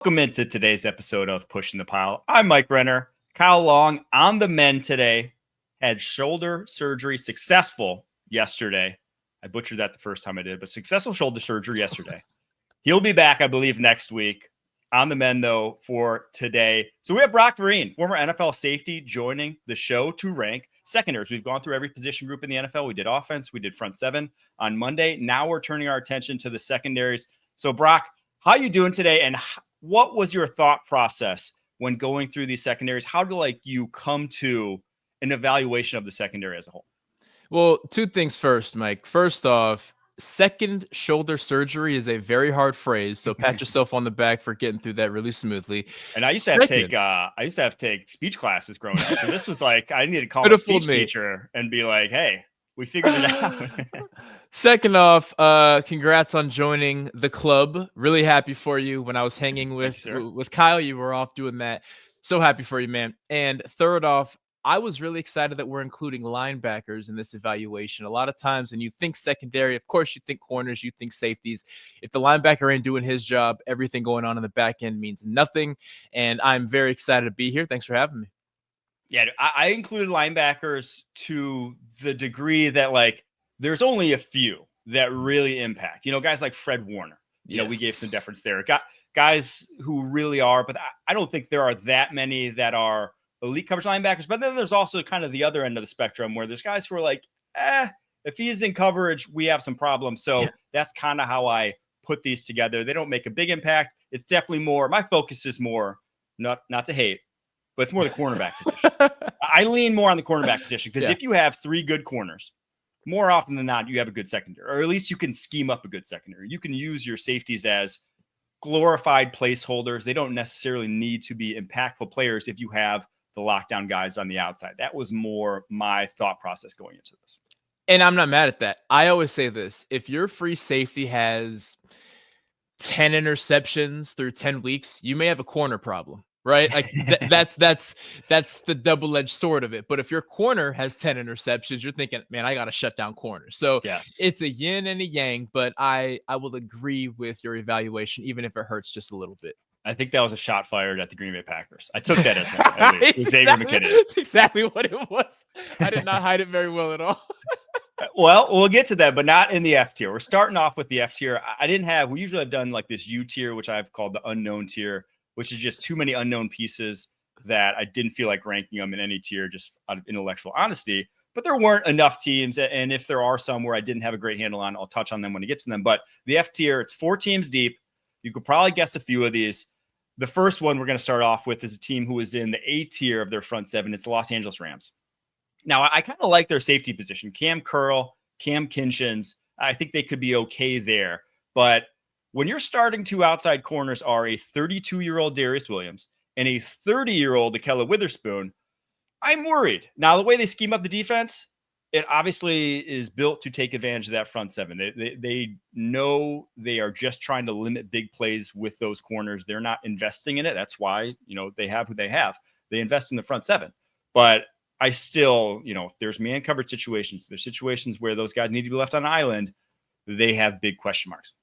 Welcome into today's episode of Pushing the Pile. I'm Mike Renner. Kyle Long on the men today. Had shoulder surgery successful yesterday. I butchered that the first time I did, but successful shoulder surgery yesterday. He'll be back, I believe, next week. On the men, though, for today. So we have Brock Vereen, former NFL safety, joining the show to rank secondaries. We've gone through every position group in the NFL. We did offense. We did front seven on Monday. Now we're turning our attention to the secondaries. So, Brock, how you doing today? And what was your thought process when going through these secondaries? How do you come to an evaluation of the secondary as a whole? Well, two things first, Mike. First off, second shoulder surgery is a very hard phrase, so pat yourself on the back for getting through that really smoothly. And I used to have to take speech classes growing up. So this was I needed to call a speech teacher and be like, "Hey, we figured it out." Second off, congrats on joining the club. Really happy for you. When I was hanging with Kyle, you were off doing that. So happy for you, man. And third off, I was really excited that we're including linebackers in this evaluation. A lot of times when you think secondary, of course, you think corners, you think safeties. If the linebacker ain't doing his job, everything going on in the back end means nothing. And I'm very excited to be here. Thanks for having me. Yeah, I included linebackers to the degree that there's only a few that really impact. Guys like Fred Warner. We gave some deference there. Guys who really are, but I don't think there are that many that are elite coverage linebackers. But then there's also kind of the other end of the spectrum where there's guys who are if he's in coverage, we have some problems. So that's kind of how I put these together. They don't make a big impact. It's definitely more, my focus is more, not to hate, but it's more the cornerback position. I lean more on the cornerback position because if you have three good corners, more often than not, you have a good secondary, or at least you can scheme up a good secondary. You can use your safeties as glorified placeholders. They don't necessarily need to be impactful players if you have the lockdown guys on the outside. That was more my thought process going into this. And I'm not mad at that. I always say this: if your free safety has 10 interceptions through 10 weeks, you may have a corner problem. Right? That's the double-edged sword of it. But if your corner has 10 interceptions, you're thinking, man, I got to shut down corners. So It's a yin and a yang, but I will agree with your evaluation, even if it hurts just a little bit. I think that was a shot fired at the Green Bay Packers. I took that as my Xavier McKinney. That's exactly what it was. I did not hide it very well at all. Well, we'll get to that, but not in the F tier. We're starting off with the F tier. We usually have done this U tier, which I've called the unknown tier, which is just too many unknown pieces that I didn't feel like ranking them in any tier just out of intellectual honesty. But there weren't enough teams, and if there are some where I didn't have a great handle on, I'll touch on them when I get to them. But the F tier, it's 4 teams deep. You could probably guess a few of these. The first one we're going to start off with is a team who is in the A tier of their front seven. It's the Los Angeles Rams. Now, I kind of like their safety position. Cam Curl, Cam Kinchins, I think they could be okay there. But when your starting two outside corners are a 32-year-old Darius Williams and a 30-year-old Akella Witherspoon, I'm worried. Now, the way they scheme up the defense, it obviously is built to take advantage of that front seven. They know they are just trying to limit big plays with those corners. They're not investing in it. That's why, they have who they have. They invest in the front seven. But I still, if there's man coverage situations, there's situations where those guys need to be left on an island, they have big question marks.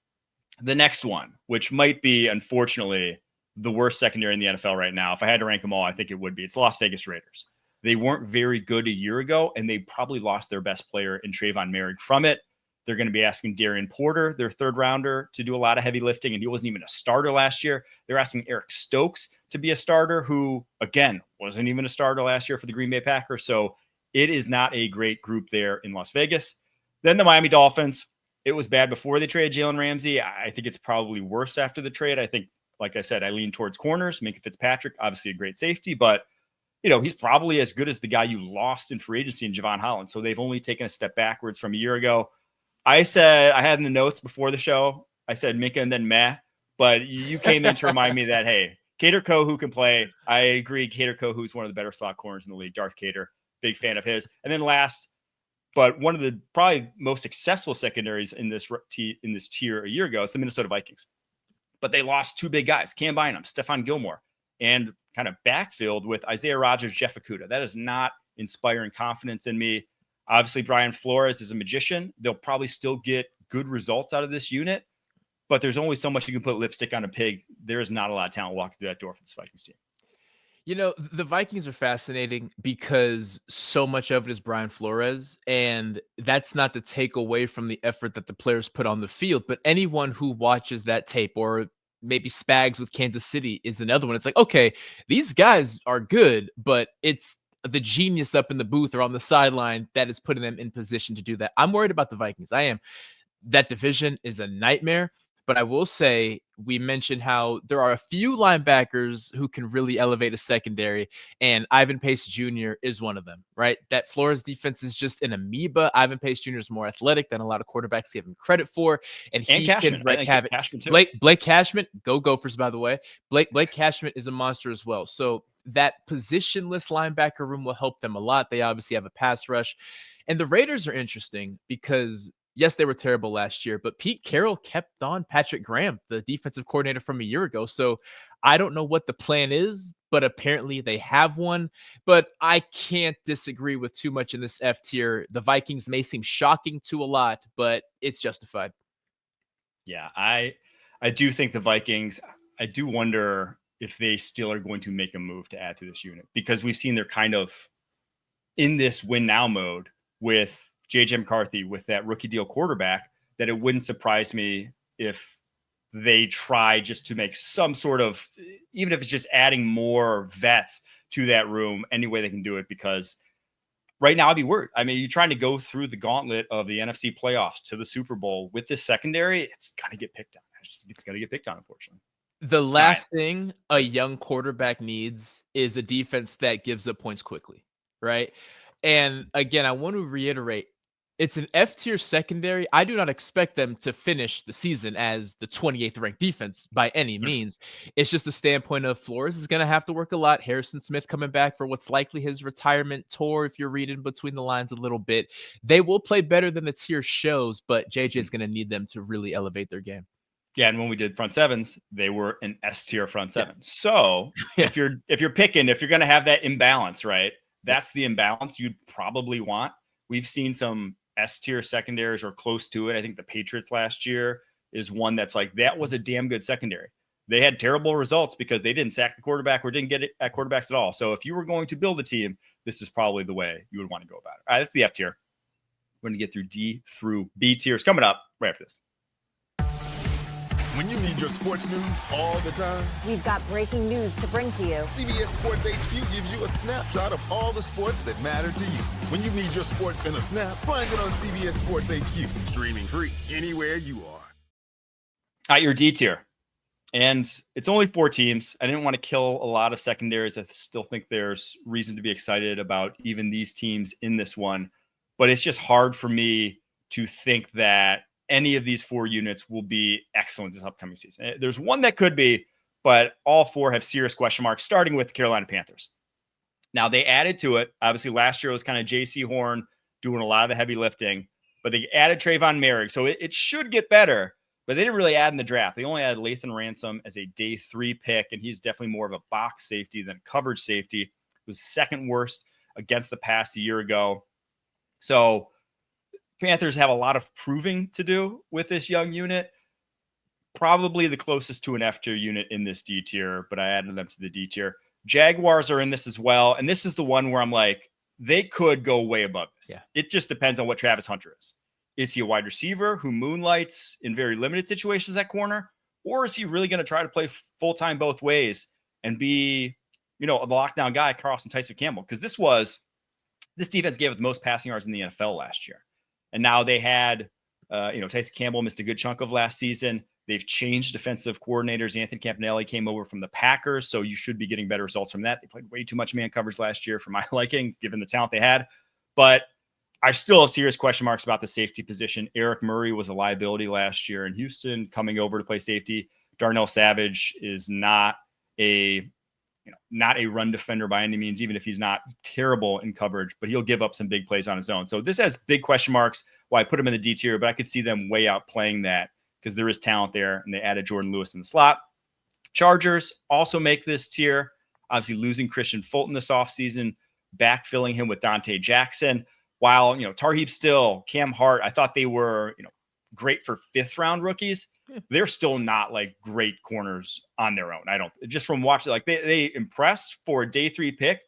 The next one, which might be, unfortunately, the worst secondary in the NFL right now. If I had to rank them all, I think it would be. It's the Las Vegas Raiders. They weren't very good a year ago, and they probably lost their best player in Trayvon Merrick from it. They're going to be asking Darian Porter, their third rounder, to do a lot of heavy lifting, and he wasn't even a starter last year. They're asking Eric Stokes to be a starter, who, again, wasn't even a starter last year for the Green Bay Packers. So it is not a great group there in Las Vegas. Then the Miami Dolphins. It was bad before they traded Jalen Ramsey. I think it's probably worse after the trade. I think, like I said, I lean towards corners. Minka Fitzpatrick, obviously a great safety, but he's probably as good as the guy you lost in free agency in Javon Holland. So they've only taken a step backwards from a year ago. I said, I had in the notes before the show, I said Minka and then meh, but you came in to remind me that, hey, Kader Kohou can play. I agree. Kader Kohou is one of the better slot corners in the league. Darth Kader, big fan of his. And then last, but one of the probably most successful secondaries in this tier a year ago is the Minnesota Vikings. But they lost two big guys, Cam Bynum, Stephon Gilmore, and kind of backfilled with Isaiah Rodgers, Jeff Okudah. That is not inspiring confidence in me. Obviously, Brian Flores is a magician. They'll probably still get good results out of this unit. but there's only so much you can put lipstick on a pig. There is not a lot of talent walking through that door for this Vikings team. You know, the Vikings are fascinating because so much of it is Brian Flores, and that's not to take away from the effort that the players put on the field. But anyone who watches that tape, or maybe Spags with Kansas City is another one, it's like, okay, these guys are good, but it's the genius up in the booth or on the sideline that is putting them in position to do that. I'm worried about the Vikings. I am. That division is a nightmare. But I will say, we mentioned how there are a few linebackers who can really elevate a secondary, and Ivan Pace Jr. is one of them, right? That Flores defense is just an amoeba. Ivan Pace Jr. is more athletic than a lot of quarterbacks give him credit for, and he Cashman, can wreak havoc. Cashman too. Blake Cashman, go Gophers, by the way. Blake Cashman is a monster as well. So that positionless linebacker room will help them a lot. They obviously have a pass rush. And the Raiders are interesting because yes, they were terrible last year, but Pete Carroll kept on Patrick Graham, the defensive coordinator from a year ago. So I don't know what the plan is, but apparently they have one. But I can't disagree with too much in this F tier. The Vikings may seem shocking to a lot, but it's justified. Yeah, I do think the Vikings, I do wonder if they still are going to make a move to add to this unit, because we've seen they're kind of in this win now mode with JJ McCarthy, with that rookie deal quarterback, that it wouldn't surprise me if they try just to make some sort of, even if it's just adding more vets to that room, any way they can do it, because right now I'd be worried. I mean, you're trying to go through the gauntlet of the NFC playoffs to the Super Bowl with this secondary. It's going to get picked on. It's going to get picked on, unfortunately. The last thing a young quarterback needs is a defense that gives up points quickly, right? And again, I want to reiterate, it's an F tier secondary. I do not expect them to finish the season as the 28th ranked defense by any means. It's just a standpoint of Flores is going to have to work a lot. Harrison Smith coming back for what's likely his retirement tour, if you're reading between the lines a little bit. They will play better than the tier shows, but JJ is going to need them to really elevate their game. Yeah, and when we did front sevens, they were an S tier front seven. Yeah. So if you're picking, if you're going to have that imbalance, right, that's the imbalance you'd probably want. We've seen some S tier secondaries or close to it. I think the Patriots last year is one that's like, that was a damn good secondary. They had terrible results because they didn't sack the quarterback or didn't get it at quarterbacks at all. So if you were going to build a team, this is probably the way you would want to go about it. All right, that's the F tier. We're going to get through D through B tiers coming up right after this. When you need your sports news all the time, we've got breaking news to bring to you. CBS Sports HQ gives you a snapshot of all the sports that matter to you. When you need your sports in a snap, find it on CBS Sports HQ, streaming free anywhere you are. At your D tier. And it's only 4 teams. I didn't want to kill a lot of secondaries. I still think there's reason to be excited about even these teams in this one. But it's just hard for me to think that any of these 4 units will be excellent this upcoming season. There's one that could be, but all 4 have serious question marks, starting with the Carolina Panthers. Now, they added to it. Obviously, last year was kind of J.C. Horn doing a lot of the heavy lifting, but they added Trayvon Merrick, so it should get better, but they didn't really add in the draft. They only added Lathan Ransom as a day 3 pick, and he's definitely more of a box safety than coverage safety. It was second worst against the pass a year ago. So Panthers have a lot of proving to do with this young unit. Probably the closest to an F tier unit in this D tier, but I added them to the D tier. Jaguars are in this as well. And this is the one where I'm like, they could go way above this. Yeah. It just depends on what Travis Hunter is. Is he a wide receiver who moonlights in very limited situations at corner? Or is he really going to try to play full-time both ways and be, a lockdown guy, Carlson Tyson Campbell? Because this defense gave it the most passing yards in the NFL last year. And now they had, Tyson Campbell missed a good chunk of last season. They've changed defensive coordinators. Anthony Campanelli came over from the Packers, so you should be getting better results from that. They played way too much man coverage last year for my liking, given the talent they had. But I still have serious question marks about the safety position. Eric Murray was a liability last year in Houston, coming over to play safety. Darnell Savage is not a run defender by any means, even if he's not terrible in coverage, but he'll give up some big plays on his own. So this has big question marks. Why I put him in the D tier, but I could see them way outplaying that because there is talent there, and they added Jordan Lewis in the slot. Chargers also make this tier. Obviously losing Christian Fulton this offseason, backfilling him with Dante Jackson. While, Tarheeb Still, Cam Hart, I thought they were, great for 5th round rookies. they're still not like great corners on their own. I don't, just from watching, like they impressed for a day 3 pick,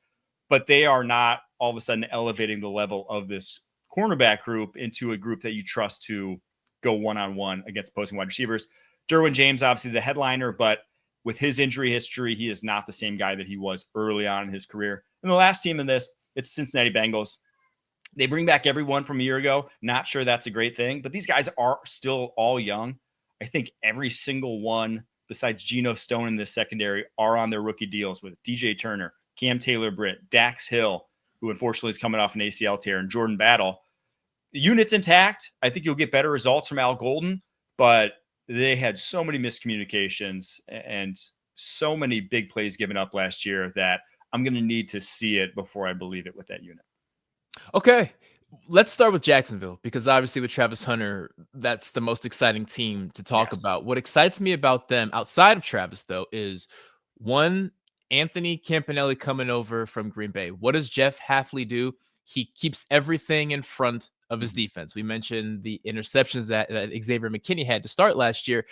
but they are not all of a sudden elevating the level of this cornerback group into a group that you trust to go one-on-one against opposing wide receivers. Derwin James, obviously the headliner, but with his injury history, he is not the same guy that he was early on in his career. And the last team in this, it's Cincinnati Bengals. They bring back everyone from a year ago. Not sure that's a great thing, but these guys are still all young. I think every single one besides Geno Stone in this secondary are on their rookie deals with DJ Turner, Cam Taylor-Britt, Dax Hill, who unfortunately is coming off an ACL tear, and Jordan Battle. The unit's intact. I think you'll get better results from Al Golden, but they had so many miscommunications and so many big plays given up last year that I'm going to need to see it before I believe it with that unit. Okay. Let's start with Jacksonville, because obviously with Travis Hunter, that's the most exciting team to talk about. What excites me about them outside of Travis, though, is one, Anthony Campanelli coming over from Green Bay. What does Jeff Hafley do? He keeps everything in front of his defense. We mentioned the interceptions that Xavier McKinney had to start last year.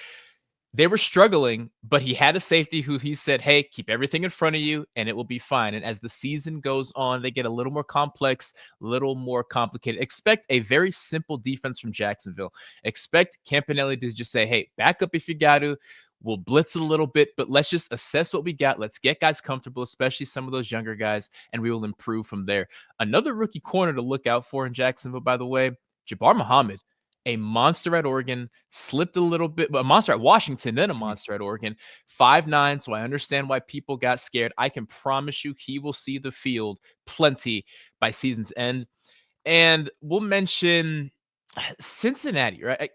They were struggling, but he had a safety who he said, hey, keep everything in front of you and it will be fine. And as the season goes on, they get a little more complex, a little more complicated. Expect a very simple defense from Jacksonville. Expect Campanelli to just say, hey, back up if you got to. We'll blitz it a little bit, but let's just assess what we got. Let's get guys comfortable, especially some of those younger guys, and we will improve from there. Another rookie corner to look out for in Jacksonville, by the way, Jabbar Muhammad. A monster at Oregon, slipped a little bit, but a monster at Washington, then a monster at Oregon. 5'9", so I understand why people got scared. I can promise you he will see the field plenty by season's end. And we'll mention Cincinnati, right?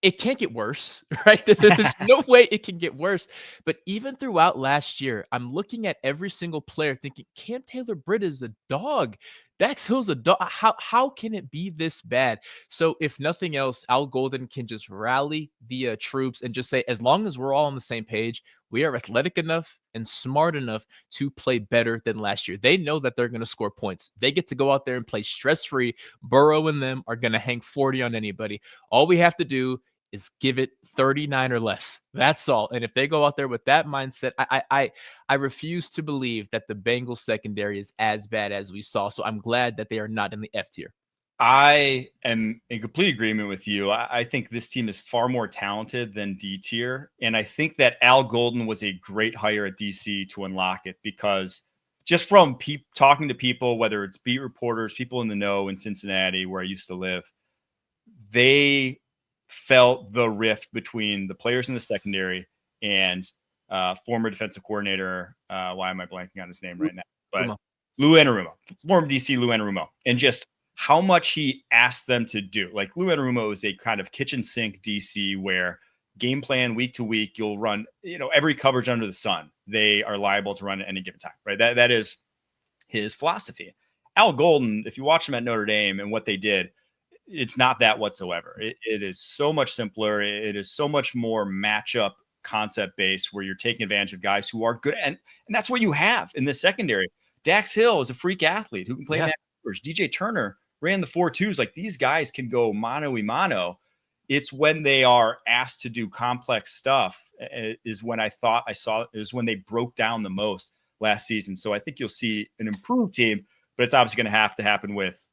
It can't get worse, right? There's no way it can get worse. But even throughout last year, I'm looking at every single player thinking, Cam Taylor-Britt is a dog. Dax Hill's a dog. How can it be this bad? So if nothing else, Al Golden can just rally the troops and just say, as long as we're all on the same page, we are athletic enough and smart enough to play better than last year. They know that they're going to score points. They get to go out there and play stress-free. Burrow and them are going to hang 40 on anybody. All we have to do is give it 39 or less. That's all. And if they go out there with that mindset, I refuse to believe that the Bengals secondary is as bad as we saw. So I'm glad that they are not in the F tier. I am in complete agreement with you. I think this team is far more talented than D tier. And I think that Al Golden was a great hire at DC to unlock it, because just from talking to people, whether it's beat reporters, people in the know in Cincinnati, where I used to live, they felt the rift between the players in the secondary and former defensive coordinator. Why am I blanking on his name right now? But Lou Anarumo, former DC Lou Anarumo, and just how much he asked them to do. Like, Lou Anarumo is a kind of kitchen sink DC where game plan week to week, you'll run, every coverage under the sun. They are liable to run at any given time, right? That is his philosophy. Al Golden, if you watch him at Notre Dame and what they did, it's not that whatsoever. It is so much simpler. It is so much more matchup concept based, where you're taking advantage of guys who are good. And that's what you have in the secondary. Dax Hill is a freak athlete who can play that. DJ Turner ran the 4.2s. Like, these guys can go mano-a-mano. It's when they are asked to do complex stuff is when I saw is when they broke down the most last season. So I think you'll see an improved team, but it's obviously going to have to happen with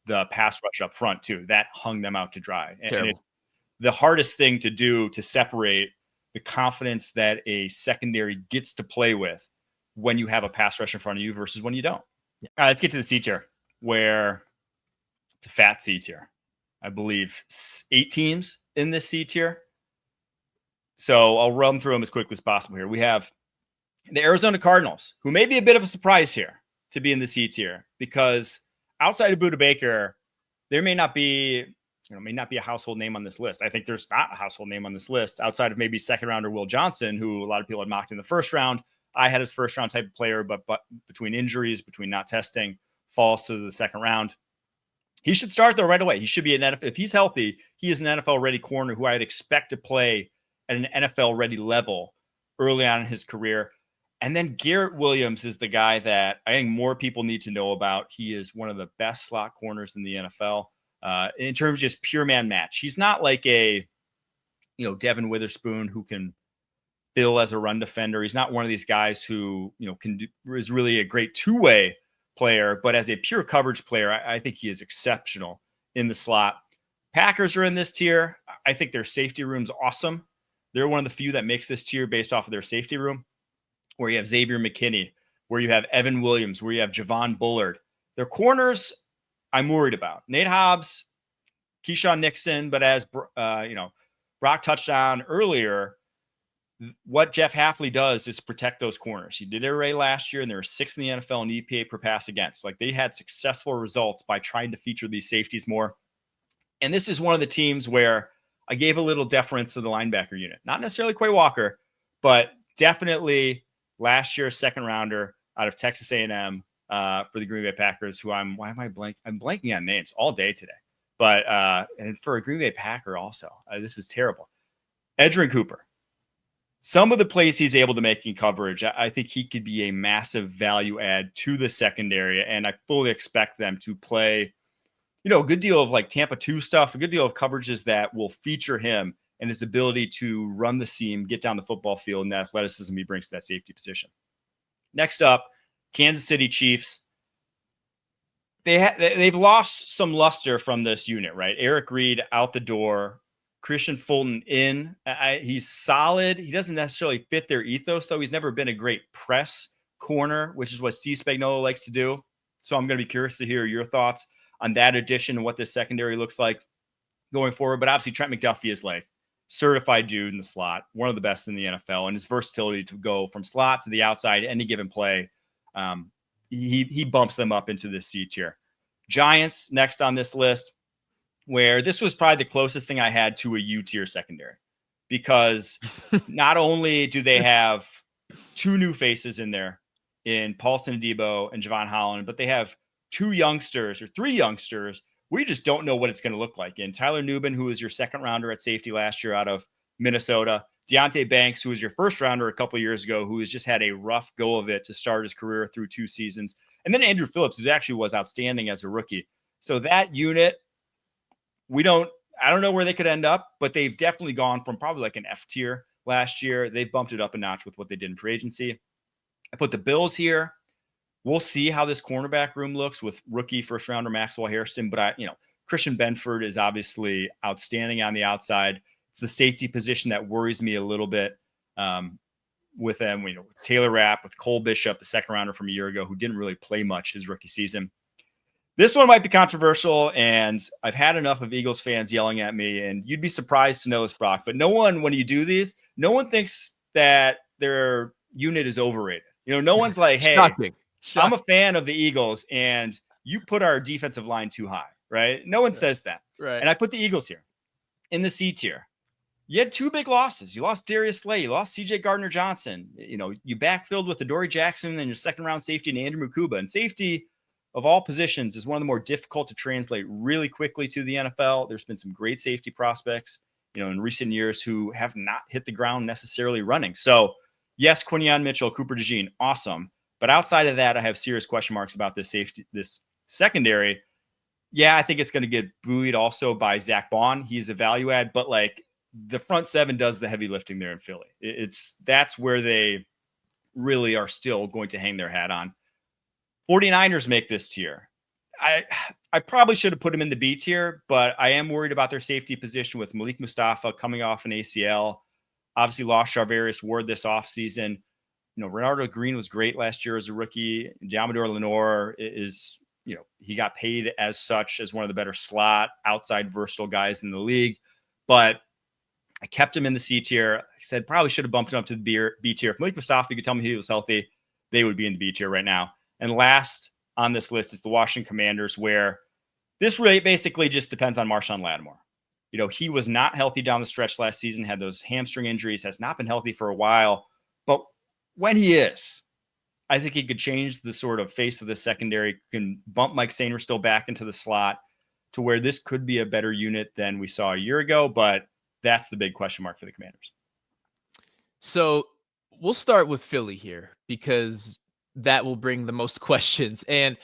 the pass rush up front too. That hung them out to dry. And the hardest thing to do to separate the confidence that a secondary gets to play with when you have a pass rush in front of you versus when you don't. All right, let's get to the C tier, where it's a fat C tier. I believe 8 teams in this C tier. So I'll run through them as quickly as possible here. We have the Arizona Cardinals, who may be a bit of a surprise here to be in the C tier, because outside of Budda Baker, there may not be a household name on this list. I think there's not a household name on this list outside of maybe second rounder Will Johnson, who a lot of people had mocked in the first round. I had his first round type of player, but between injuries, between not testing, falls to the second round. He should start though right away. He should be an NFL. If he's healthy, he is an NFL ready corner who I'd expect to play at an NFL ready level early on in his career. And then Garrett Williams is the guy that I think more people need to know about. He is one of the best slot corners in the NFL in terms of just pure man match. He's not like a Devin Witherspoon, who can fill as a run defender. He's not one of these guys who, is really a great two-way player, but as a pure coverage player, I think he is exceptional in the slot. Packers are in this tier. I think their safety room's awesome. They're one of the few that makes this tier based off of their safety room, where you have Xavier McKinney, where you have Evan Williams, where you have Javon Bullard. Their corners, I'm worried about. Nate Hobbs, Keyshawn Nixon, but as Brock touched on earlier, what Jeff Hafley does is protect those corners. He did it already last year, and they were 6th in the NFL in EPA per pass against. Like, they had successful results by trying to feature these safeties more. And this is one of the teams where I gave a little deference to the linebacker unit. Not necessarily Quay Walker, but definitely last year's second rounder out of Texas A&M for the Green Bay Packers, who I'm blanking on names all day today. But and for a Green Bay Packer also, this is terrible. Edgerrin Cooper. Some of the plays he's able to make in coverage, I think he could be a massive value add to the secondary, and I fully expect them to play, a good deal of like Tampa 2 stuff, a good deal of coverages that will feature him and his ability to run the seam, get down the football field, and the athleticism he brings to that safety position. Next up, Kansas City Chiefs. They've lost some luster from this unit, right? Eric Reed out the door. Christian Fulton in. He's solid. He doesn't necessarily fit their ethos, though. He's never been a great press corner, which is what Steve Spagnuolo likes to do. So I'm going to be curious to hear your thoughts on that addition and what this secondary looks like going forward. But obviously, Trent McDuffie is like certified dude in the slot, one of the best in the NFL, and his versatility to go from slot to the outside, any given play, he bumps them up into this C tier. Giants next on this list, where this was probably the closest thing I had to a U tier secondary, because not only do they have 2 new faces in there in Paulson Adebo and Javon Holland, but they have 3 youngsters we just don't know what it's going to look like. And Tyler Nubin, who was your second rounder at safety last year out of Minnesota, Deonte Banks, who was your first rounder a couple of years ago, who has just had a rough go of it to start his career through 2 seasons. And then Andrew Phillips, who actually was outstanding as a rookie. So that unit, I don't know where they could end up, but they've definitely gone from probably like an F tier last year. They've bumped it up a notch with what they did in free agency. I put the Bills here. We'll see how this cornerback room looks with rookie first rounder Maxwell Hairston, but Christian Benford is obviously outstanding on the outside. It's the safety position that worries me a little bit with them. With Taylor Rapp, with Cole Bishop, the second rounder from a year ago, who didn't really play much his rookie season. This one might be controversial, and I've had enough of Eagles fans yelling at me, and you'd be surprised to know this, Brock, but no one, when you do these, no one thinks that their unit is overrated. No one's like, hey, Shocking. I'm a fan of the Eagles, and you put our defensive line too high, right? No one says that. Right. And I put the Eagles here in the C tier. You had 2 big losses. You lost Darius Slay. You lost CJ Gardner-Johnson. You backfilled with Adoree Jackson and your second-round safety and Andrew Mukuba. And safety of all positions is one of the more difficult to translate really quickly to the NFL. There's been some great safety prospects, in recent years who have not hit the ground necessarily running. So, yes, Quinyon Mitchell, Cooper DeJean, awesome. But outside of that, I have serious question marks about this secondary. Yeah, I think it's going to get buoyed also by Zach Bond. He's a value add, but like the front 7 does the heavy lifting there in Philly. That's where they really are still going to hang their hat on. 49ers make this tier. I probably should have put him in the B tier, but I am worried about their safety position with Malik Mustafa coming off an ACL. Obviously lost Charvarius Ward this offseason. Renardo Green was great last year as a rookie. Diamador Lenore is, he got paid as such as one of the better slot outside versatile guys in the league. But I kept him in the C tier. I said probably should have bumped him up to the B tier. If Malik Mustafa, you could tell me he was healthy, they would be in the B tier right now. And last on this list is the Washington Commanders, where this really basically just depends on Marshawn Lattimore. He was not healthy down the stretch last season, had those hamstring injuries, has not been healthy for a while. But when he is, I think he could change the sort of face of the secondary, can bump Mike Sainristil back into the slot to where this could be a better unit than we saw a year ago. But that's the big question mark for the Commanders. So we'll start with Philly here, because that will bring the most questions. And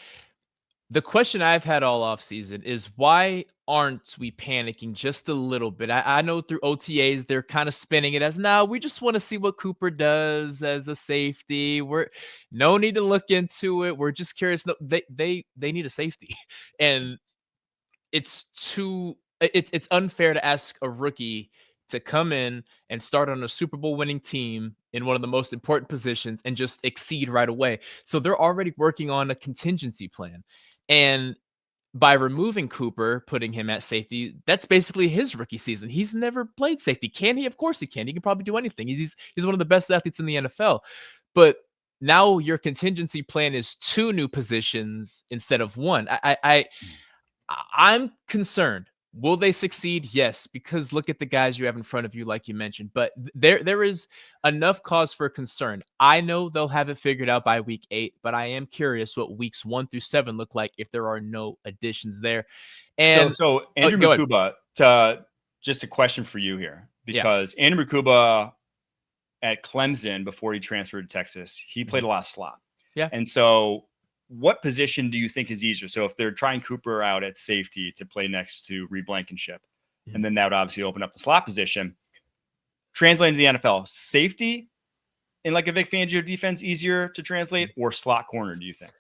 The question I've had all offseason is why aren't we panicking just a little bit? I know through OTAs they're kind of spinning it as now we just want to see what Cooper does as a safety. We're no need to look into it. We're just curious. No, they need a safety, and it's unfair to ask a rookie to come in and start on a Super Bowl winning team in one of the most important positions and just exceed right away. So they're already working on a contingency plan. And by removing Cooper, putting him at safety, that's basically his rookie season. He's never played safety. Can he? Of course he can. He can probably do anything. He's one of the best athletes in the NFL. But now your contingency plan is 2 new positions instead of 1. I'm concerned. Will they succeed? Yes, because look at the guys you have in front of you, like you mentioned. But there is enough cause for concern. I know they'll have it figured out by week 8, but I am curious what weeks 1 through 7 look like if there are no additions there. And so Andrew Mukuba, just a question for you here, because Andrew Mukuba at Clemson before he transferred to Texas, he played a lot of slot. Yeah, and so. What position do you think is easier? So if they're trying Cooper out at safety to play next to Reed Blankenship, and then that would obviously open up the slot position, translating to the NFL, safety in like a Vic Fangio defense easier to translate, or slot corner, do you think?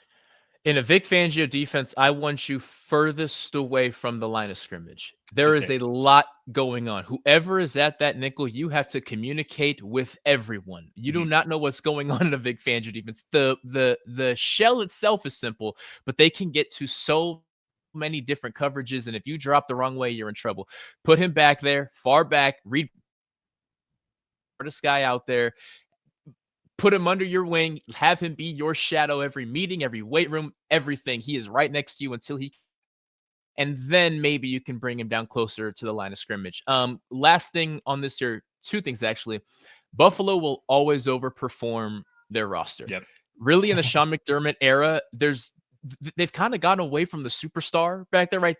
In a Vic Fangio defense, I want you furthest away from the line of scrimmage. There is a lot going on. Whoever is at that nickel, you have to communicate with everyone. You do not know what's going on in a Vic Fangio defense. The shell itself is simple, but they can get to so many different coverages, and if you drop the wrong way, you're in trouble. Put him back there, far back, read this guy out there. Put him under your wing, have him be your shadow every meeting, every weight room, everything. He is right next to you until he, and then maybe you can bring him down closer to the line of scrimmage. Last thing on this here, 2 things actually. Buffalo will always overperform their roster. Yep. Really, in the Sean McDermott era, they've kind of gotten away from the superstar back there, right?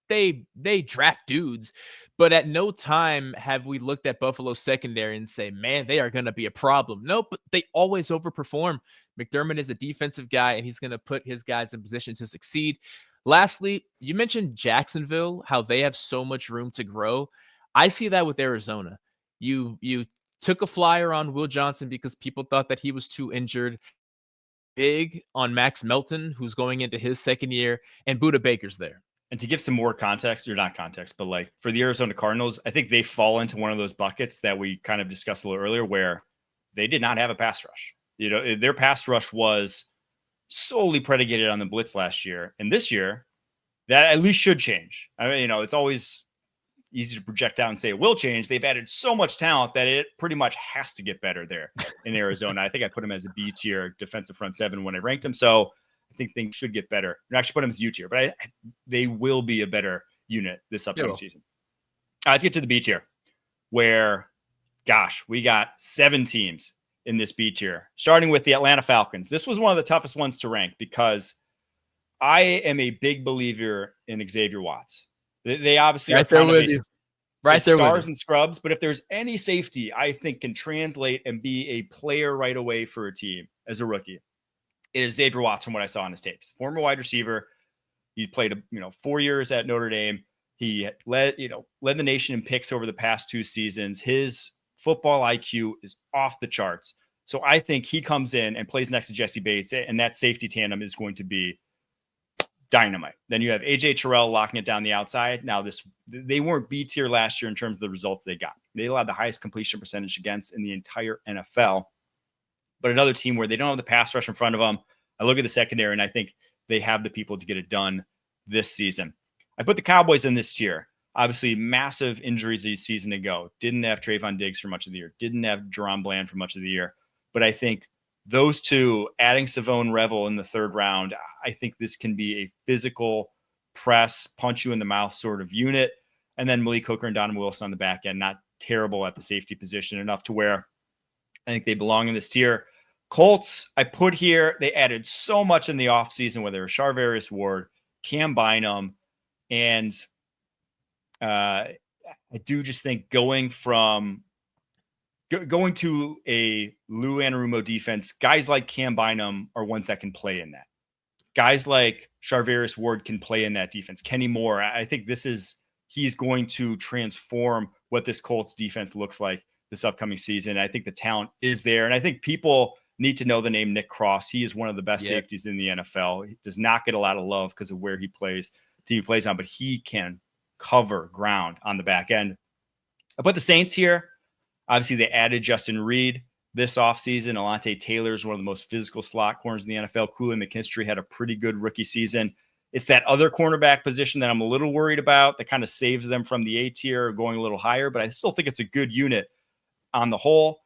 They draft dudes, but at no time have we looked at Buffalo's secondary and say, man, they are going to be a problem. Nope, but they always overperform. McDermott is a defensive guy, and he's going to put his guys in position to succeed. Lastly, you mentioned Jacksonville, how they have so much room to grow. I see that with Arizona. You took a flyer on Will Johnson because people thought that he was too injured. Big on Max Melton, who's going into his second year, and Budda Baker's there. And to give some more context, or not context, but like for the Arizona Cardinals, I think they fall into one of those buckets that we kind of discussed a little earlier, where they did not have a pass rush. You know, their pass rush was solely predicated on the blitz last year. And this year, that at least should change. I mean, it's always easy to project out and say it will change. They've added so much talent that it pretty much has to get better there in Arizona. I think I put him as a B tier defensive front 7 when I ranked him. So I think things should get better. I actually put them as U tier, but they will be a better unit this upcoming season. Let's get to the B tier, where, gosh, we got 7 teams in this B tier, starting with the Atlanta Falcons. This was one of the toughest ones to rank because I am a big believer in Xavier Watts. They obviously right are kind there of with you. Right there stars with and scrubs, but if there's any safety I think can translate and be a player right away for a team as a rookie, it is Xavier Watts from what I saw on his tapes. Former wide receiver. He played 4 years at Notre Dame. He led the nation in picks over the past 2 seasons. His football IQ is off the charts. So I think he comes in and plays next to Jesse Bates, and that safety tandem is going to be dynamite. Then you have AJ Terrell locking it down the outside. Now they weren't B tier last year in terms of the results they got. They allowed the highest completion percentage against in the entire NFL. But another team where they don't have the pass rush in front of them. I look at the secondary and I think they have the people to get it done this season. I put the Cowboys in this tier. Obviously, massive injuries a season ago. Didn't have Trayvon Diggs for much of the year. Didn't have Jerron Bland for much of the year. But I think those 2, adding Savone Revel in the 3rd round, I think this can be a physical press, punch you in the mouth sort of unit. And then Malik Hooker and Donovan Wilson on the back end, not terrible at the safety position, enough to where I think they belong in this tier. Colts, I put here, they added so much in the offseason, whether it was Charvarius Ward, Cam Bynum, and I do just think going to a Lou Anarumo defense, guys like Cam Bynum are ones that can play in that. guys like Charvarius Ward can play in that defense. Kenny Moore, I think he's going to transform what this Colts defense looks like this upcoming season. I think the talent is there. And I think people need to know the name Nick Cross. He is one of the best safeties in the NFL. He does not get a lot of love because of where he plays, the team he plays on, but he can cover ground on the back end. I put the Saints here. Obviously, they added Justin Reed this offseason. Alontae Taylor is one of the most physical slot corners in the NFL. Kool-Aid McKinstry had a pretty good rookie season. It's that other cornerback position that I'm a little worried about that kind of saves them from the A tier going a little higher, but I still think it's a good unit on the whole.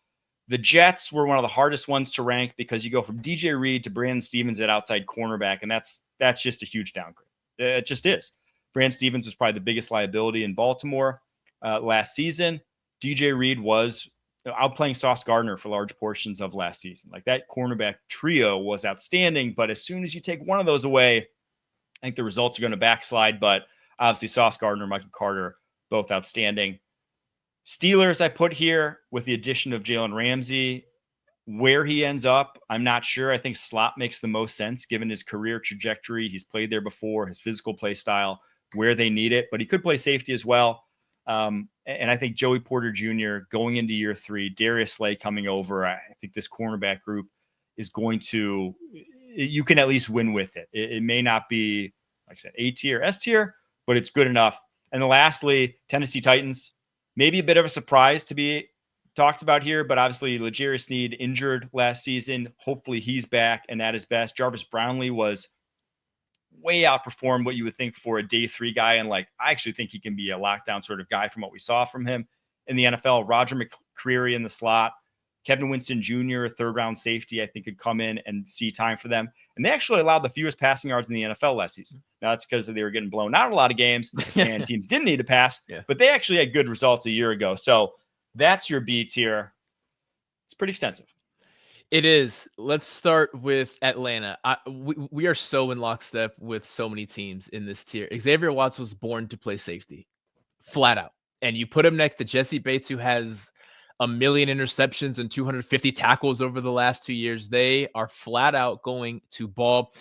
The Jets were one of the hardest ones to rank because you go from DJ Reed to Brandon Stevens at outside cornerback, and that's just a huge downgrade. It just is. Brandon Stevens was probably the biggest liability in Baltimore last season. DJ Reed was outplaying Sauce Gardner for large portions of last season. Like, that cornerback trio was outstanding, but as soon as you take one of those away, I think the results are going to backslide. But obviously Sauce Gardner, Michael Carter, both outstanding. Steelers I put here with the addition of Jalen Ramsey. Where he ends up, I'm not sure. I think slot makes the most sense given his career trajectory. He's played there before, his physical play style, where they need it, but he could play safety as well. And I think Joey Porter Jr. going into year 3, Darius Slay coming over. I think this cornerback group is going to, you can at least win with it. It may not be, like I said, A tier, S tier, but it's good enough. And then lastly, Tennessee Titans, maybe a bit of a surprise to be talked about here, but obviously L'Jarius Sneed injured last season. Hopefully he's back and at his best. Jarvis Brownlee was way outperformed what you would think for a day 3 guy. And I actually think he can be a lockdown sort of guy from what we saw from him in the NFL. Roger McCreary in the slot, Kevin Winston Jr., 3rd round safety, I think could come in and see time for them. And they actually allowed the fewest passing yards in the NFL last season. Now that's because they were getting blown out a lot of games and teams didn't need to pass, but they actually had good results a year ago. So that's your B tier. It's pretty extensive. It is. Let's start with Atlanta. We are so in lockstep with so many teams in this tier. Xavier Watts was born to play safety, flat out. And you put him next to Jesse Bates, who has 1 million interceptions and 250 tackles over the last 2 years. They are flat out going to ball.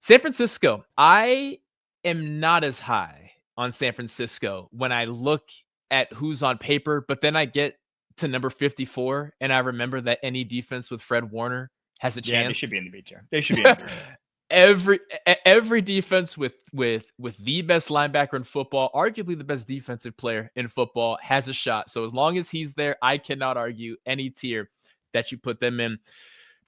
San Francisco, I am not as high on San Francisco when I look at who's on paper, but then I get to number 54, and I remember that any defense with Fred Warner has a chance. Yeah, they should be in the B tier. They should be in the B tier. Every defense with the best linebacker in football, arguably the best defensive player in football, has a shot. So as long as he's there, I cannot argue any tier that you put them in.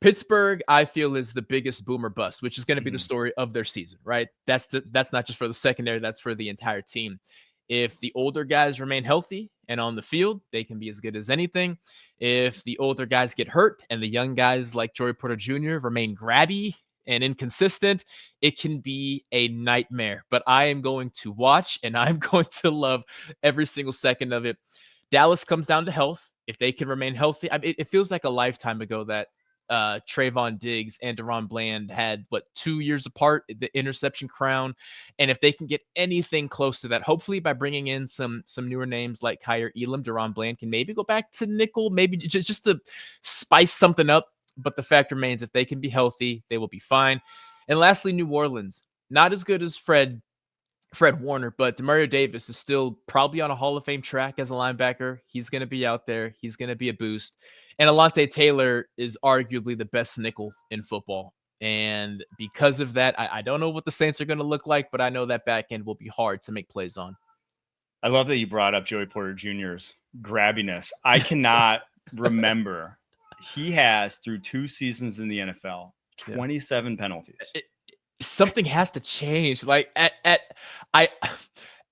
Pittsburgh, I feel, is the biggest boomer bust, which is going to be the story of their season, right? That's not just for the secondary, that's for the entire team. If the older guys remain healthy and on the field, they can be as good as anything. If the older guys get hurt and the young guys like Joey Porter Jr. remain grabby and inconsistent, it can be a nightmare. But I am going to watch and I'm going to love every single second of it. Dallas comes down to health. If they can remain healthy, it feels like a lifetime ago that Trayvon Diggs and Deron Bland had 2 years apart, the interception crown. And if they can get anything close to that, hopefully by bringing in some newer names like Kyer Elam, Deron Bland can maybe go back to nickel, maybe just to spice something up. But the fact remains, if they can be healthy, they will be fine. And lastly, New Orleans, not as good as Fred Warner, but Demario Davis is still probably on a Hall of Fame track as a linebacker. He's going to be out there. He's going to be a boost. And Alontae Taylor is arguably the best nickel in football. And because of that, I don't know what the Saints are going to look like, but I know that back end will be hard to make plays on. I love that you brought up Joey Porter Jr.'s grabbiness. I cannot remember. He has, through 2 seasons in the NFL, 27 penalties. Something has to change.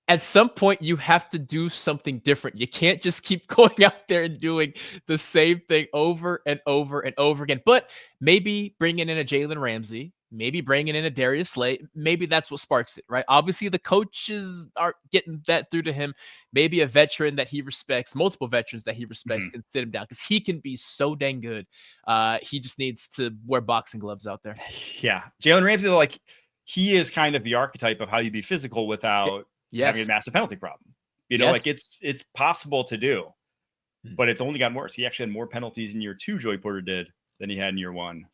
At some point, you have to do something different. You can't just keep going out there and doing the same thing over and over and over again. But maybe bringing in a Jalen Ramsey, maybe bringing in a Darius Slay, maybe that's what sparks it, right? Obviously, the coaches aren't getting that through to him. Maybe a veteran that he respects, multiple veterans that he respects, can sit him down because he can be so dang good. He just needs to wear boxing gloves out there. Yeah. Jalen Ramsey, he is kind of the archetype of how you be physical without having a massive penalty problem. It's possible to do, but it's only gotten worse. He actually had more penalties in year 2, Joey Porter did, than he had in year 1.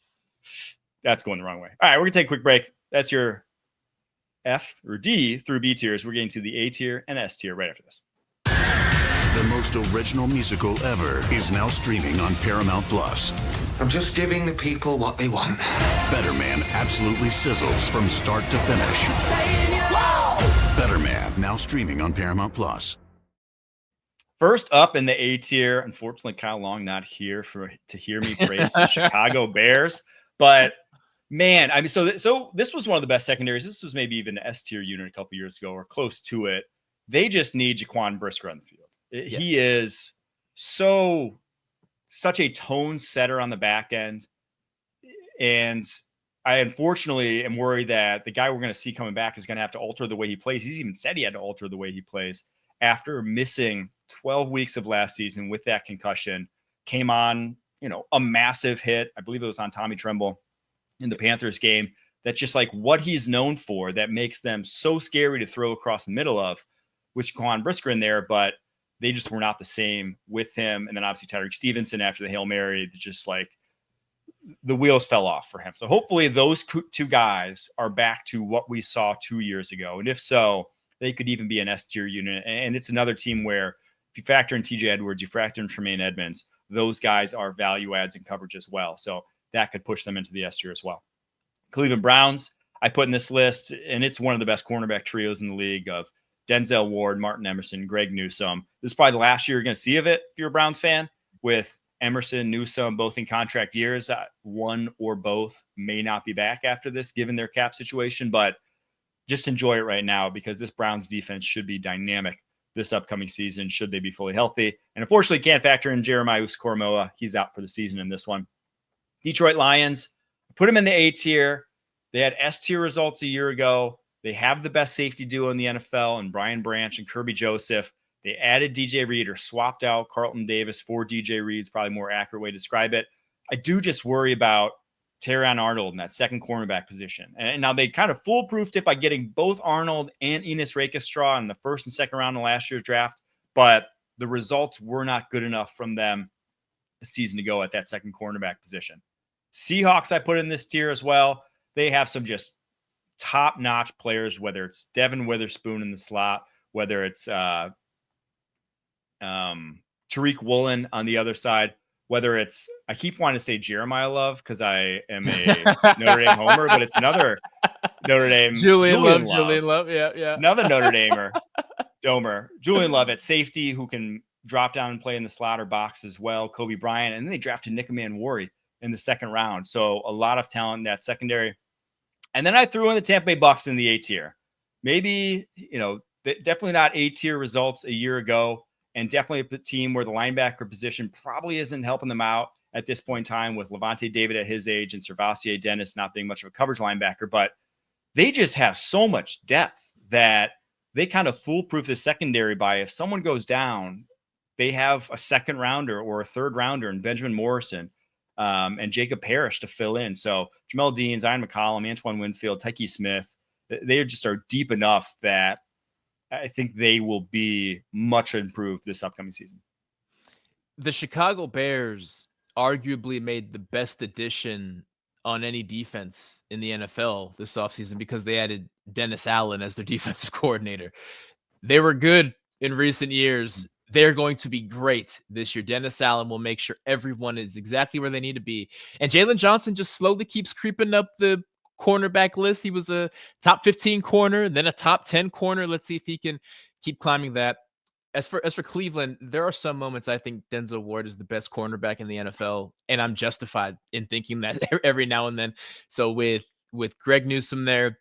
that's going the wrong way. All right, we're going to take a quick break. That's your F or D through B tiers. We're getting to the A tier and S tier right after this. The most original musical ever is now streaming on Paramount Plus. I'm just giving the people what they want. Better Man absolutely sizzles from start to finish. Better Man, now streaming on Paramount Plus. First up in the A tier, unfortunately, Kyle Long not here to hear me praise the Chicago Bears. But man, I mean, so this was one of the best secondaries. This was maybe even an S tier unit a couple years ago or close to it. They just need Jaquan Brisker on the field. Yes. He is such a tone setter on the back end. And I unfortunately am worried that the guy we're going to see coming back is going to have to alter the way he plays. He's even said he had to alter the way he plays after missing 12 weeks of last season with that concussion. Came on, a massive hit. I believe it was on Tommy Tremble in the Panthers game. That's just like what he's known for that makes them so scary to throw across the middle of with Jaquan Brisker in there. But they just were not the same with him. And then obviously Tyreek Stevenson after the Hail Mary, just like the wheels fell off for him. So hopefully those two guys are back to what we saw 2 years ago. And if so, they could even be an S tier unit. And it's another team where if you factor in TJ Edwards, you factor in Tremaine Edmonds, those guys are value adds in coverage as well. So that could push them into the S tier as well. Cleveland Browns, I put in this list, and it's one of the best cornerback trios in the league of Denzel Ward, Martin Emerson, Greg Newsome. This is probably the last year you're going to see of it if you're a Browns fan, with Emerson, Newsome, both in contract years. One or both may not be back after this, given their cap situation, but just enjoy it right now because this Browns defense should be dynamic this upcoming season, should they be fully healthy. And unfortunately, can't factor in Jeremiah Usikoromoa. He's out for the season in this one. Detroit Lions, put them in the A tier. They had S tier results a year ago. They have the best safety duo in the NFL and Brian Branch and Kirby Joseph. They added DJ Reed or swapped out Carlton Davis for DJ Reed's probably more accurate way to describe it. I do just worry about Terrion Arnold in that second cornerback position. And now they kind of foolproofed it by getting both Arnold and Enos Rakestraw in the first and second round of last year's draft, but the results were not good enough from them a season ago at that second cornerback position. Seahawks I put in this tier as well. They have some just top-notch players, whether it's Devin Witherspoon in the slot, whether it's Tariq Woolen on the other side, whether it's, I keep wanting to say Jeremiah Love because I am a Notre Dame homer, but it's another Notre Dame. Julian Love. Yeah. Another Notre Domer. Julian Love at safety who can drop down and play in the slot or box as well. Kobe Bryant. And then they drafted Nick Manwari in the second round. So a lot of talent in that secondary. And then I threw in the Tampa Bay Bucks in the A tier. Maybe, definitely not A tier results a year ago. And definitely a team where the linebacker position probably isn't helping them out at this point in time with Levante David at his age and Servassier Dennis not being much of a coverage linebacker. But they just have so much depth that they kind of foolproof the secondary by if someone goes down, they have a second rounder or a third rounder in Benjamin Morrison and Jacob Parrish to fill in. So Jamel Dean, Zion McCollum, Antoine Winfield, Tyke Smith, they just are deep enough that I think they will be much improved this upcoming season. The Chicago Bears arguably made the best addition on any defense in the NFL this offseason because they added Dennis Allen as their defensive coordinator. They were good in recent years. They're going to be great this year. Dennis Allen will make sure everyone is exactly where they need to be. And Jalen Johnson just slowly keeps creeping up the cornerback list. He was a top 15 corner, then a top 10 corner. Let's see if he can keep climbing that. As for Cleveland, there are some moments I think Denzel Ward is the best cornerback in the NFL, and I'm justified in thinking that every now and then. So with Greg Newsome there,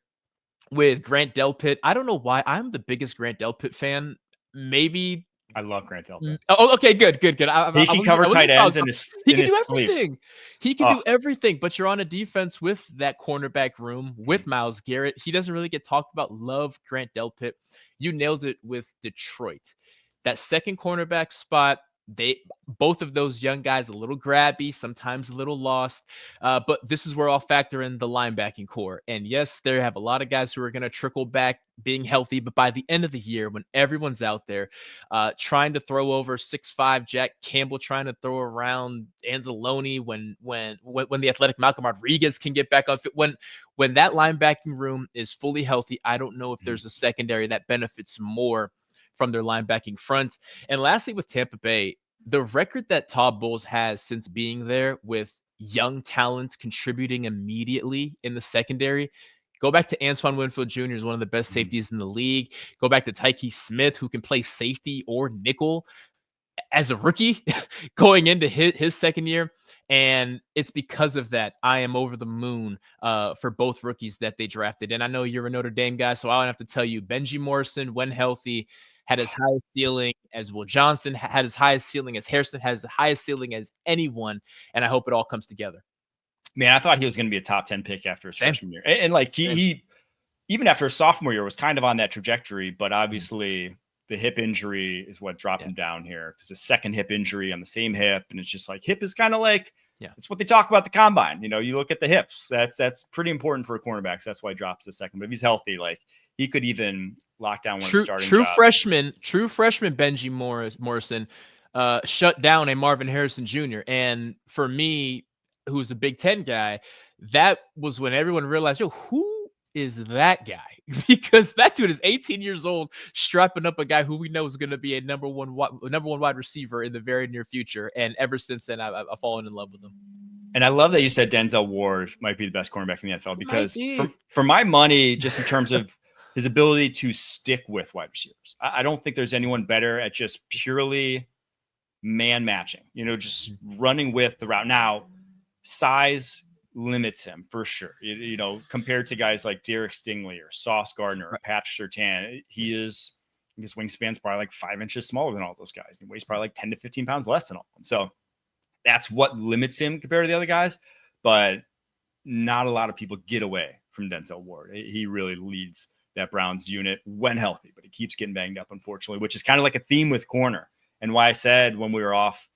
with Grant Delpit, I don't know why I'm the biggest Grant Delpit fan. Maybe I love Grant Delpit. Oh, okay, good. He can cover tight ends in his He can do sleep. everything. He can do everything, but you're on a defense with that cornerback room with Myles Garrett. He doesn't really get talked about. Love Grant Delpit. You nailed it with Detroit. That second cornerback spot, both of those young guys a little grabby, sometimes a little lost. But this is where I'll factor in the linebacking core. And yes, they have a lot of guys who are going to trickle back being healthy. But by the end of the year, when everyone's out there trying to throw over 6'5" Jack Campbell, trying to throw around Anzalone, when the athletic Malcolm Rodriguez can get back on fit, when that linebacking room is fully healthy, I don't know if there's a secondary that benefits more from their linebacking front. And lastly, with Tampa Bay, the record that Todd Bowles has since being there with young talent contributing immediately in the secondary. Go back to Antoine Winfield Jr. is one of the best safeties in the league. Go back to Tyke Smith, who can play safety or nickel as a rookie going into his second year. And it's because of that I am over the moon for both rookies that they drafted. And I know you're a Notre Dame guy, so I don't have to tell you, Benji Morrison, when healthy, had his highest ceiling as Will Johnson, had his highest ceiling as Harrison, has the highest ceiling as anyone. And I hope it all comes together. Man, I thought he was going to be a top 10 pick after his freshman year. And like he even after his sophomore year was kind of on that trajectory, but obviously the hip injury is what dropped him down here. It's a second hip injury on the same hip. And it's just like hip is kind of like, it's what they talk about the combine. You know, you look at the hips. That's pretty important for a cornerback. So that's why he drops the second. But if he's healthy, like he could even lock down one of the starting jobs. True freshman Benji Morrison shut down a Marvin Harrison Jr. And for me, who's a Big Ten guy, that was when everyone realized, yo, who is that guy? Because that dude is 18 years old, strapping up a guy who we know is going to be a number one wide receiver in the very near future. And ever since then, I've fallen in love with him. And I love that you said Denzel Ward might be the best cornerback in the NFL, because for my money, just in terms of his ability to stick with wide receivers, I don't think there's anyone better at just purely man matching, you know, just running with the route. Now, size limits him for sure. You know, compared to guys like Derek Stingley or Sauce Gardner or Pat Surtain, his wingspan's probably like 5 inches smaller than all those guys. He weighs probably like 10 to 15 pounds less than all of them. So that's what limits him compared to the other guys. But not a lot of people get away from Denzel Ward. He really leads that Browns unit when healthy, but he keeps getting banged up, unfortunately, which is kind of like a theme with corner. And why I said when we were off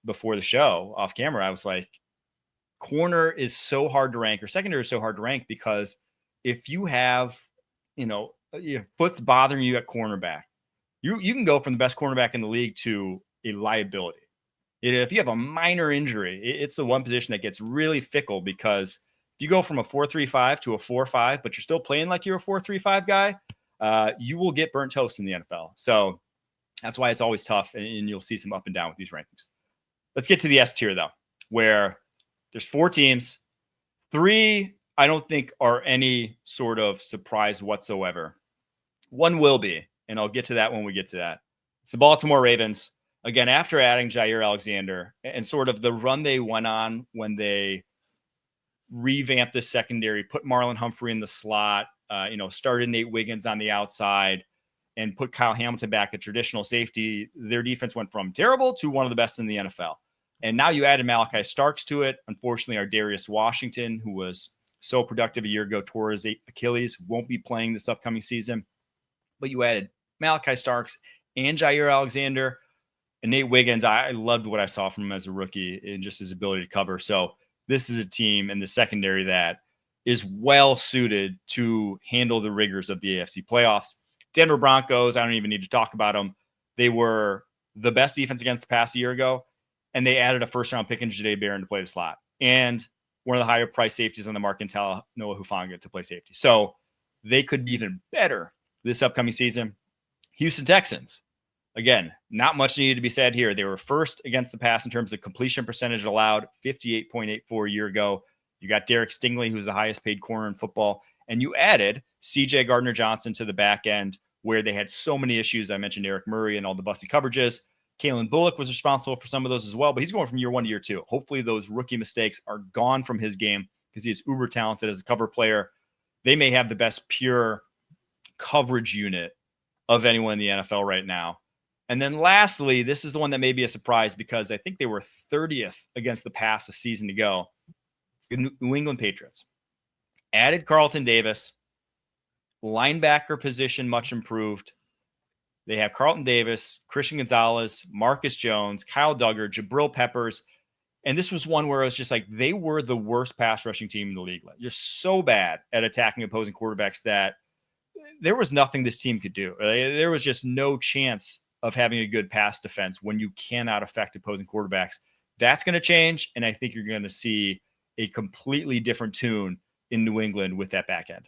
before the show, off camera, I was like, corner is so hard to rank, or secondary is so hard to rank, because if you have, you know, your foot's bothering you at cornerback, you can go from the best cornerback in the league to a liability. If you have a minor injury, it's the one position that gets really fickle, because if you go from a 4.35 to a 4.5, but you're still playing like you're a 4.35 guy, you will get burnt toast in the NFL. So that's why it's always tough, and you'll see some up and down with these rankings. Let's get to the S tier, though, where there's 4 teams. 3, I don't think are any sort of surprise whatsoever. 1 will be, and I'll get to that when we get to that. It's the Baltimore Ravens. Again, after adding Jair Alexander and sort of the run they went on when they revamped the secondary, put Marlon Humphrey in the slot, started Nate Wiggins on the outside, and put Kyle Hamilton back at traditional safety, their defense went from terrible to one of the best in the NFL. And now you added Malachi Starks to it. Unfortunately, our Darius Washington, who was so productive a year ago, tore his Achilles, won't be playing this upcoming season. But you added Malachi Starks and Jair Alexander and Nate Wiggins. I loved what I saw from him as a rookie and just his ability to cover. So this is a team in the secondary that is well suited to handle the rigors of the AFC playoffs. Denver Broncos, I don't even need to talk about them. They were the best defense against the pass a year ago, and they added a first-round pick in Jahdae Barron to play the slot, and one of the higher price safeties on the market, Noah Hufanga, to play safety. So they could be even better this upcoming season. Houston Texans, again, not much needed to be said here. They were first against the pass in terms of completion percentage allowed, 58.84 a year ago. You got Derek Stingley, who's the highest paid corner in football, and you added C.J. Gardner-Johnson to the back end, where they had so many issues. I mentioned Eric Murray and all the busty coverages. Kalen Bullock was responsible for some of those as well, but he's going from year 1 to year 2. Hopefully those rookie mistakes are gone from his game, because he is uber talented as a cover player. They may have the best pure coverage unit of anyone in the NFL right now. And then lastly, this is the one that may be a surprise, because I think they were 30th against the pass a season ago. The New England Patriots added Carlton Davis, linebacker position much improved. They have Carlton Davis, Christian Gonzalez, Marcus Jones, Kyle Duggar, Jabril Peppers. And this was one where it was just like they were the worst pass rushing team in the league. Just so bad at attacking opposing quarterbacks that there was nothing this team could do. There was just no chance of having a good pass defense when you cannot affect opposing quarterbacks. That's going to change, and I think you're going to see a completely different tune in New England with that back end.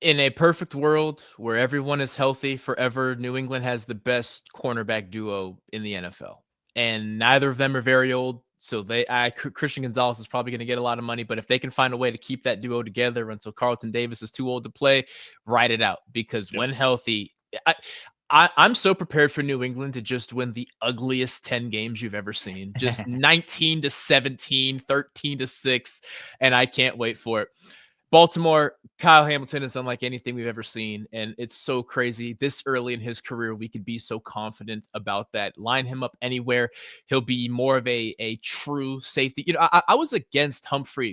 In a perfect world where everyone is healthy forever, New England has the best cornerback duo in the NFL. And neither of them are very old. So Christian Gonzalez is probably going to get a lot of money, but if they can find a way to keep that duo together until Carlton Davis is too old to play, ride it out. Because when healthy, I'm so prepared for New England to just win the ugliest 10 games you've ever seen. Just 19-17, 13-6, and I can't wait for it. Baltimore, Kyle Hamilton is unlike anything we've ever seen, and it's so crazy. This early in his career, we could be so confident about that. Line him up anywhere. He'll be more of a true safety. You know, I was against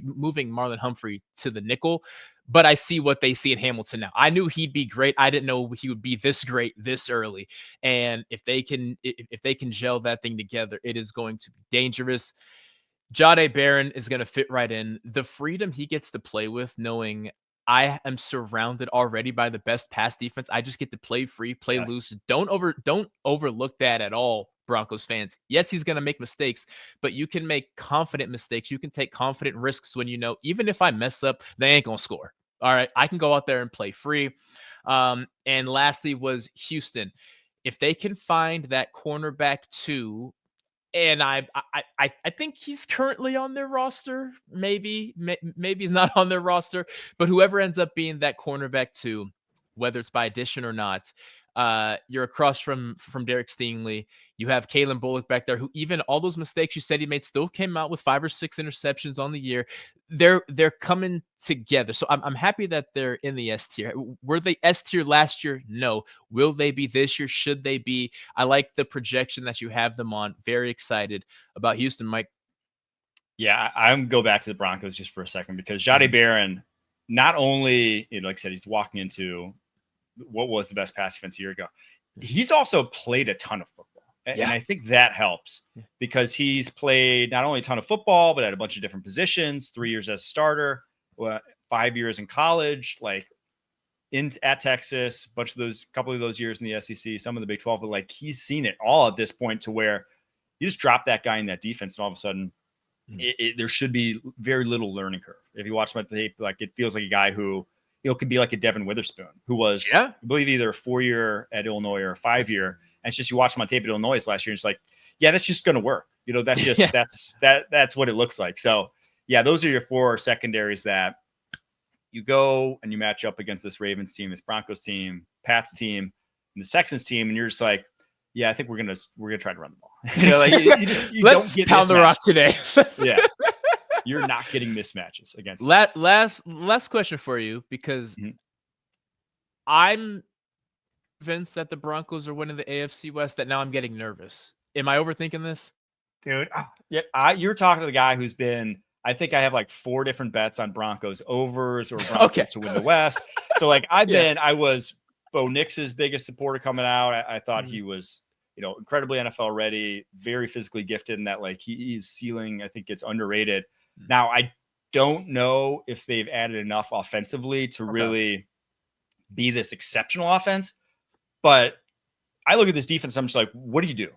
moving Marlon Humphrey to the nickel, but I see what they see in Hamilton now. I knew he'd be great. I didn't know he would be this great this early. And if they can gel that thing together, it is going to be dangerous. Jahdae Barron is going to fit right in. The freedom he gets to play with, knowing I am surrounded already by the best pass defense. I just get to play free, play loose. Don't overlook that at all, Broncos fans. Yes, he's going to make mistakes, but you can make confident mistakes. You can take confident risks when you know, even if I mess up, they ain't going to score. All right, I can go out there and play free. And lastly was Houston. If they can find that cornerback 2, and I think he's currently on their roster. Maybe he's not on their roster, but whoever ends up being that cornerback 2, whether it's by addition or not, you're across from Derek Stingley. You have Kalen Bullock back there, who even all those mistakes you said he made still came out with 5 or 6 interceptions on the year. They're coming together. So I'm happy that they're in the S tier. Were they S tier last year? No. Will they be this year? Should they be? I like the projection that you have them on. Very excited about Houston, Mike. Yeah, I'm go back to the Broncos just for a second, because Jahdae Barron, not only, like I said, he's walking into what was the best pass defense a year ago. He's also played a ton of football. And I think that helps because he's played not only a ton of football, but at a bunch of different positions, 3 years as a starter, 5 years in college, like at Texas, couple of those years in the SEC, some of the Big 12, but like he's seen it all at this point to where you just drop that guy in that defense and all of a sudden there should be very little learning curve. If you watch him at the tape, like it feels like a guy who, could be like a Devin Witherspoon, who was, I believe, either a 4-year at Illinois or a 5-year. And it's just, you watch him on tape at Illinois last year, and it's like, yeah, that's just going to work. That's just, that's what it looks like. So yeah, those are your 4 secondaries that you go and you match up against this Ravens team, this Broncos team, Pats team, and the Texans team. And you're just like, yeah, I think we're going to try to run the ball. You Let's don't get pound the rock today. Yeah. You're not getting mismatches against last question for you, because I'm convinced that the Broncos are winning the AFC West, that now I'm getting nervous. Am I overthinking this? Dude, you're talking to the guy who's been, I think I have like 4 different bets on Broncos overs or Broncos to win the West. So like I was Bo Nix's biggest supporter coming out. I thought he was, incredibly NFL ready, very physically gifted, and that like he's ceiling, I think, gets underrated. Now, I don't know if they've added enough offensively to really be this exceptional offense, but I look at this defense, I'm just like, what do you do?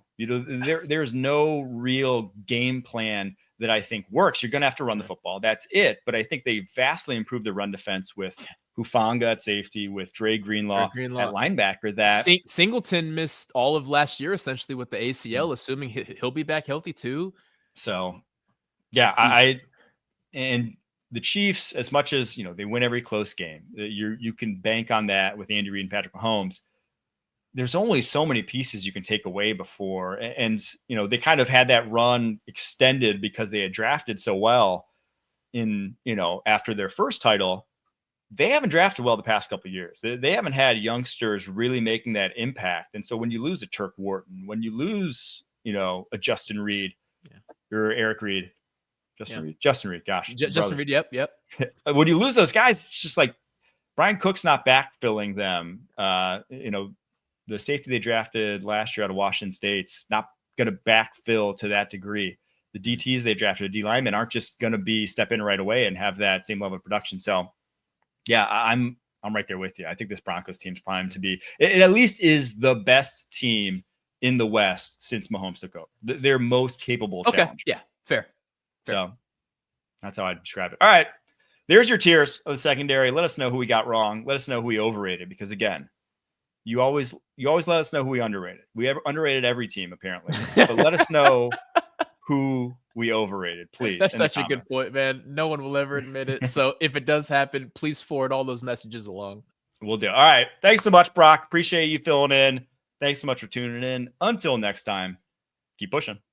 There's no real game plan that I think works. You're going to have to run the football. That's it. But I think they vastly improved the run defense with Hufanga at safety, with Dre Greenlaw at linebacker. That Singleton missed all of last year, essentially, with the ACL, assuming he'll be back healthy too. So yeah, and the Chiefs, as much as they win every close game, you can bank on that with Andy Reid and Patrick Mahomes. There's only so many pieces you can take away before, and they kind of had that run extended because they had drafted so well after their first title. They haven't drafted well the past couple of years. They haven't had youngsters really making that impact, and so when you lose a Turk Wharton, when you lose a Justin Reed or Eric Reed. Justin Reed, gosh. Justin Reed, yep. When you lose those guys, it's just like Brian Cook's not backfilling them. the safety they drafted last year out of Washington State's not going to backfill to that degree. The DTs they drafted, D linemen, aren't just going to step in right away and have that same level of production. So, yeah, I'm right there with you. I think this Broncos team's primed to be. It at least is the best team in the West since Mahomes took over. Their most capable challenge. Yeah, fair. So that's how I describe it. All right, there's your tiers of the secondary. Let us know who we got wrong. Let us know who we overrated, because again, you always let us know who we underrated. We underrated every team apparently, but let us know who we overrated, please. That's such a good point, man. No one will ever admit it. So if it does happen, please forward all those messages along. We'll do. All right. Thanks so much, Brock. Appreciate you filling in. Thanks so much for tuning in. Until next time, keep pushing.